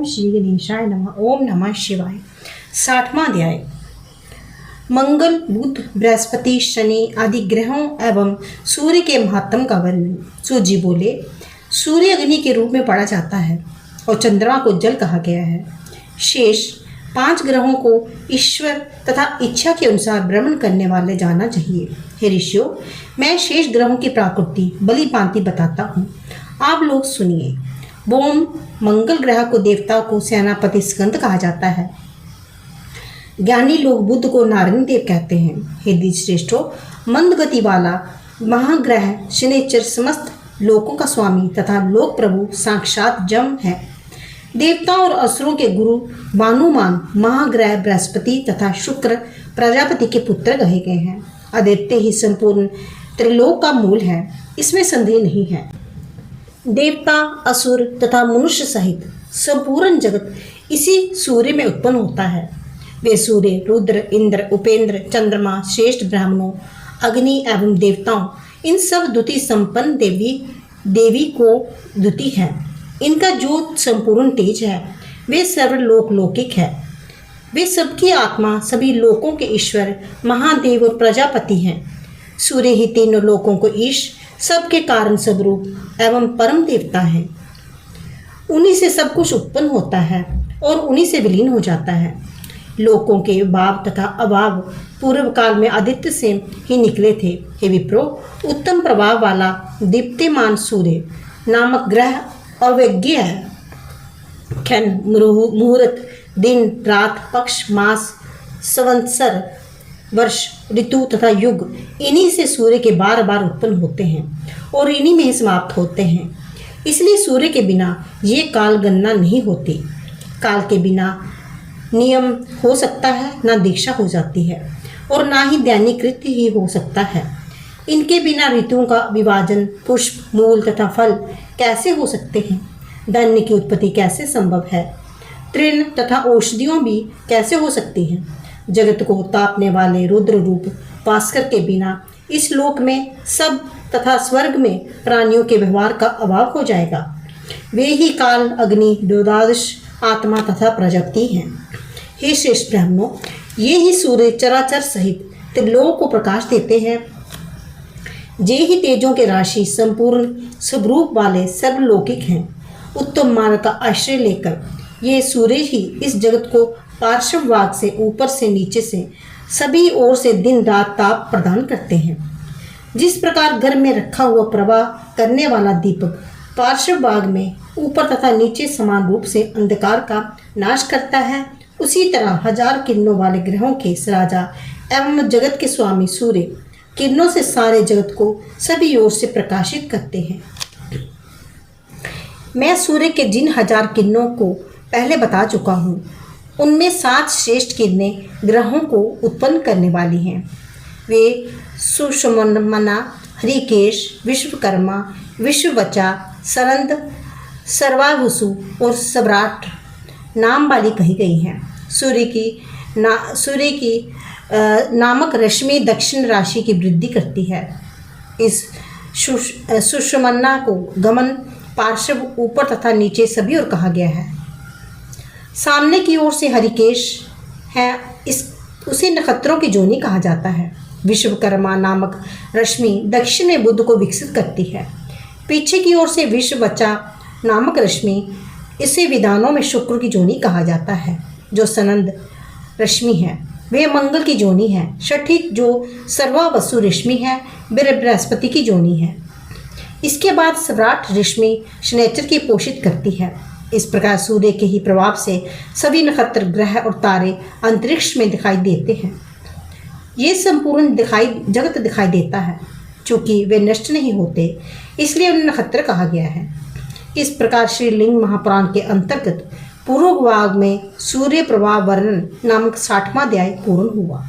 श्री गणेशाय नमः। ओम नमः शिवाय। 60वां अध्याय। मंगल, बुध, बृहस्पति, शनि आदि ग्रहों एवं सूर्य के महात्म का वर्णन। सूर्य जी बोले, सूर्य अग्नि के रूप में पढ़ा जाता है और चंद्रमा को जल कहा गया है। शेष 5 ग्रहों को ईश्वर तथा इच्छा के अनुसार भ्रमण करने वाले जाना चाहिए। हे ऋषियों, मैं शेष ग्रहों की प्राकृति बलि भांति बताता हूँ, आप लोग सुनिए। बोम मंगल ग्रह को देवता को सेनापति स्कंद कहा जाता है। ज्ञानी लोग बुध को नारायण देव कहते हैं। हे श्रेष्ठों, मंद गति वाला महाग्रह शनिचर समस्त लोकों का स्वामी तथा लोक प्रभु साक्षात जम है। देवताओं और असुरों के गुरु भानुमान महाग्रह बृहस्पति तथा शुक्र प्रजापति के पुत्र कहे गए हैं। आदित्य ही संपूर्ण त्रिलोक का मूल है, इसमें संदेह नहीं है। देवता, असुर तथा मनुष्य सहित संपूर्ण जगत इसी सूर्य में उत्पन्न होता है। वे सूर्य, रुद्र, इंद्र, उपेंद्र, चंद्रमा, श्रेष्ठ ब्राह्मणों, अग्नि एवं देवताओं, इन सब द्युति संपन्न देवी को द्युति है। इनका जो संपूर्ण तेज है वे सर्वलोक लौकिक है। वे सबकी आत्मा, सभी लोकों के ईश्वर, महादेव और प्रजापति हैं। सूर्य ही तीनों लोकों को ईश, सबके कारण स्वरूप एवं परम देवता है। उन्हीं से सब कुछ उत्पन्न होता है और उन्हीं से विलीन हो जाता है। लोकों के भाव तथा अभाव पूर्व काल में आदित्य से ही निकले थे। हे विप्रो, उत्तम प्रभाव वाला दीप्तिमान सूर्य नामक ग्रह अवज्ञ है। क्षण, मुहूर्त, दिन, रात, पक्ष, मास, संवत्सर, वर्ष, ऋतु तथा युग, इन्हीं से सूर्य के बार बार उत्पन्न होते हैं और इन्हीं में ही समाप्त होते हैं। इसलिए सूर्य के बिना ये काल गणना नहीं होती। काल के बिना नियम हो सकता है, ना दीक्षा हो जाती है और ना ही दैनिकृत्य ही हो सकता है। इनके बिना ऋतुओं का विभाजन, पुष्प, मूल तथा फल कैसे हो सकते हैं? धान्य की उत्पत्ति कैसे संभव है? तृण तथा औषधियों भी कैसे हो सकती हैं? जगत को तापने वाले रुद्र रूप भास्कर के बिना इस लोक में सब तथा स्वर्ग में प्राणियों के व्यवहार का अभाव हो जाएगा। वे ही काल, अग्नि, द्वादश आत्मा तथा प्रजापति हैं। हे श्रेष्ठ ब्राह्मणों, ये ही सूर्य चराचर सहित त्रिलोक को प्रकाश देते हैं। जे ही तेजों के राशि संपूर्ण स्वरूप वाले सर्वलौकिक हैं। उत्तम मार्ग का आश्रय लेकर ये सूर्य ही इस जगत को पार्श्व भाग से, ऊपर से, नीचे से, सभी ओर से दिन रात ताप प्रदान करते हैं। जिस प्रकार घर में रखा हुआ प्रवाह करने वाला दीपक पार्श्व भाग में ऊपर तथा नीचे समान रूप से अंधकार का नाश करता है, उसी तरह 1000 किरणों वाले ग्रहों के राजा एवं जगत के स्वामी सूर्य किरणों से सारे जगत को सभी ओर से प्रकाशित करते हैं। मैं सूर्य के जिन 1000 किरणों को पहले बता चुका हूँ, उनमें 7 श्रेष्ठ किरणें ग्रहों को उत्पन्न करने वाली हैं। वे सुषुम्ना, हरिकेश, विश्वकर्मा, विश्ववचा, सरंद, सर्वाभुसु और सम्राट नाम वाली कही गई हैं। सूर्य की नामक रश्मि दक्षिण राशि की वृद्धि करती है। इस सुषुम्ना को गमन, पार्श्व, ऊपर तथा नीचे सभी ओर कहा गया है। सामने की ओर से हरिकेश है, उसे नक्षत्रों की जोनी कहा जाता है। विश्वकर्मा नामक रश्मि दक्षिण में बुध को विकसित करती है। पीछे की ओर से विश्ववचा नामक रश्मि, इसे विधानों में शुक्र की जोनी कहा जाता है। जो सनंद रश्मि है वे मंगल की जोनी है। छठी जो सर्वावसु रश्मि है वे बृहस्पति की जोनी है। इसके बाद सम्राट रश्मि शनिचर की पोषित करती है। इस प्रकार सूर्य के ही प्रभाव से सभी नक्षत्र, ग्रह और तारे अंतरिक्ष में दिखाई देते हैं। ये संपूर्ण जगत दिखाई देता है। चूँकि वे नष्ट नहीं होते, इसलिए उन्हें नक्षत्र कहा गया है। इस प्रकार श्रीलिंग महापुराण के अंतर्गत पूर्व भाग में सूर्य प्रभाव वर्णन नामक 60वां अध्याय पूर्ण हुआ।